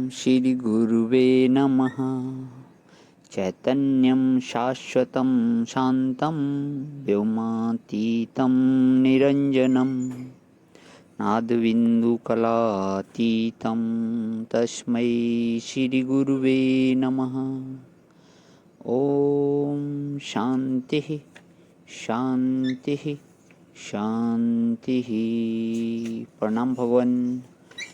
श्री गुरुवे नमः। चैतन्यं शाश्वतं शान्तं व्योमातीतं निरञ्जनं नादबिन्दुकलातीतं तस्मै श्री गुरुवे नमः। ओम शांति शांति शांति। प्रणाम भवन।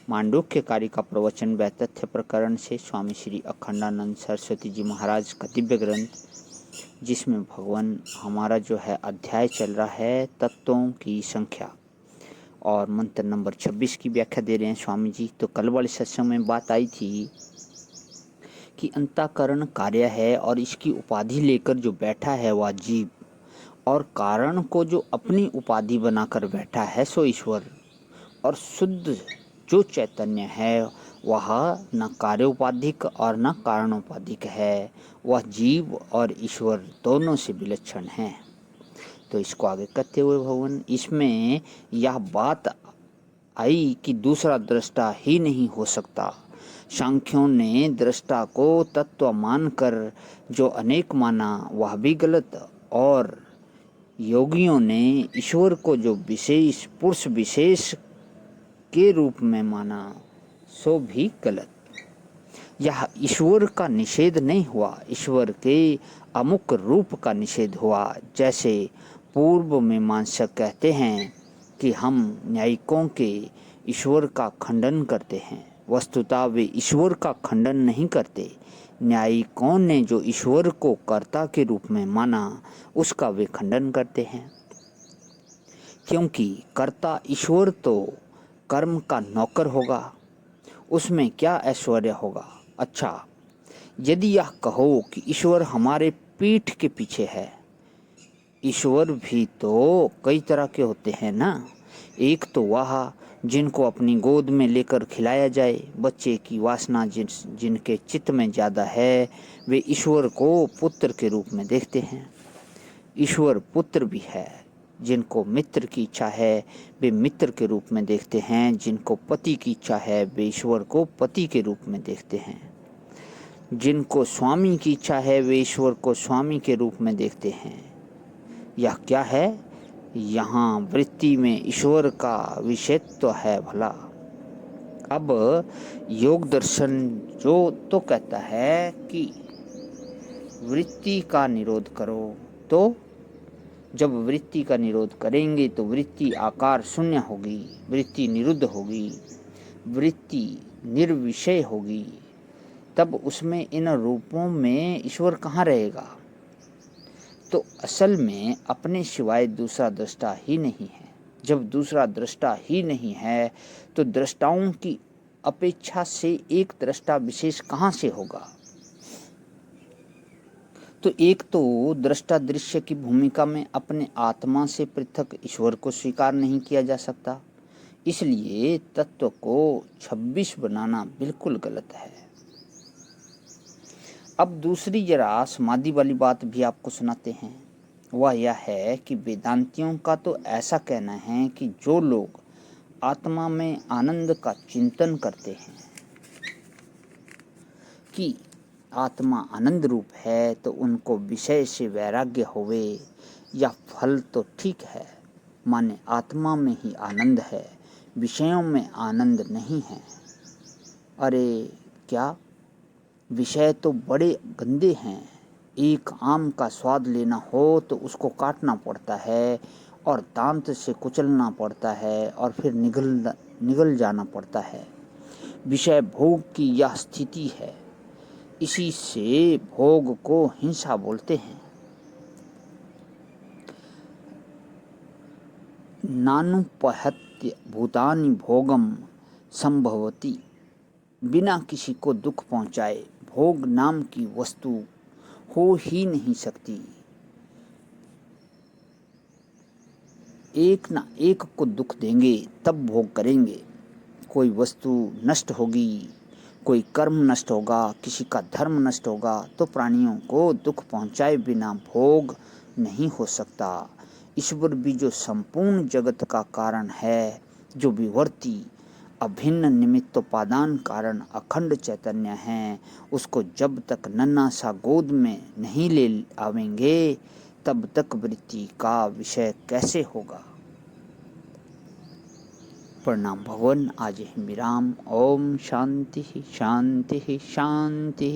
मांडूक्य कार्य का प्रवचन व तथ्य प्रकरण से स्वामी श्री अखंडानंद सरस्वती जी महाराज का दिव्य ग्रंथ, जिसमें भगवान हमारा जो है अध्याय चल रहा है तत्वों की संख्या, और मंत्र नंबर 26 की व्याख्या दे रहे हैं स्वामी जी। तो कल वाले सत्संग में बात आई थी कि अंतःकरण कार्य है और इसकी उपाधि लेकर जो बैठा है वह जीव, और कारण को जो अपनी उपाधि बनाकर बैठा है सो ईश्वर, और शुद्ध जो चैतन्य है वह न कार्योपाधिक और न कारणोपाधिक है। वह जीव और ईश्वर दोनों से विलक्षण है। तो इसको आगे करते हुए भगवान इसमें यह बात आई कि दूसरा दृष्टा ही नहीं हो सकता। सांख्यों ने दृष्टा को तत्व मानकर जो अनेक माना वह भी गलत, और योगियों ने ईश्वर को जो विशेष पुरुष विशेष के रूप में माना सो भी गलत। यह ईश्वर का निषेध नहीं हुआ, ईश्वर के अमुक रूप का निषेध हुआ। जैसे पूर्व मीमांसक कहते हैं कि हम न्यायिकों के ईश्वर का खंडन करते हैं, वस्तुतः वे ईश्वर का खंडन नहीं करते। न्यायिकों ने जो ईश्वर को कर्ता के रूप में माना उसका वे खंडन करते हैं, क्योंकि कर्ता ईश्वर तो कर्म का नौकर होगा, उसमें क्या ऐश्वर्य होगा। अच्छा, यदि यह कहो कि ईश्वर हमारे पीठ के पीछे है, ईश्वर भी तो कई तरह के होते हैं ना। एक तो वह जिनको अपनी गोद में लेकर खिलाया जाए, बच्चे की वासना जिनके चित्त में ज़्यादा है वे ईश्वर को पुत्र के रूप में देखते हैं। ईश्वर पुत्र भी है। जिनको मित्र की इच्छा है वे मित्र के रूप में देखते हैं, जिनको पति की इच्छा है वे ईश्वर को पति के रूप में देखते हैं, जिनको स्वामी की इच्छा है वे ईश्वर को स्वामी के रूप में देखते हैं। यह क्या है? यहाँ वृत्ति में ईश्वर का विषयत्व है भला। अब योग दर्शन जो तो कहता है कि वृत्ति का निरोध करो, तो जब वृत्ति का निरोध करेंगे तो वृत्ति आकार शून्य होगी, वृत्ति निरुद्ध होगी, वृत्ति निर्विषय होगी, तब उसमें इन रूपों में ईश्वर कहाँ रहेगा? तो असल में अपने सिवाय दूसरा दृष्टा ही नहीं है। जब दूसरा दृष्टा ही नहीं है तो दृष्टाओं की अपेक्षा से एक दृष्टा विशेष कहाँ से होगा? तो एक तो दृष्टा दृश्य की भूमिका में अपने आत्मा से पृथक ईश्वर को स्वीकार नहीं किया जा सकता, इसलिए तत्व को 26 बनाना बिल्कुल गलत है। अब दूसरी जरा समाधि वाली बात भी आपको सुनाते हैं। वह यह है कि वेदांतियों का तो ऐसा कहना है कि जो लोग आत्मा में आनंद का चिंतन करते हैं कि आत्मा आनंद रूप है, तो उनको विषय से वैराग्य होवे या फल तो ठीक है, माने आत्मा में ही आनंद है, विषयों में आनंद नहीं है। अरे क्या, विषय तो बड़े गंदे हैं। एक आम का स्वाद लेना हो तो उसको काटना पड़ता है और दांत से कुचलना पड़ता है और फिर निगल जाना पड़ता है। विषय भोग की यह स्थिति है, इसी से भोग को हिंसा बोलते हैं। नानुपहत्य भूतानि भोगम संभवति, बिना किसी को दुख पहुंचाए भोग नाम की वस्तु हो ही नहीं सकती। एक ना एक को दुख देंगे तब भोग करेंगे। कोई वस्तु नष्ट होगी, कोई कर्म नष्ट होगा, किसी का धर्म नष्ट होगा, तो प्राणियों को दुख पहुंचाए बिना भोग नहीं हो सकता। ईश्वर भी जो संपूर्ण जगत का कारण है, जो विवर्ती अभिन्न निमित्तोपादान कारण अखंड चैतन्य है, उसको जब तक नन्हा सा गोद में नहीं ले आवेंगे तब तक वृत्ति का विषय कैसे होगा। प्रणाम भगवान। आज विराम। ओम शांति शांति शांति।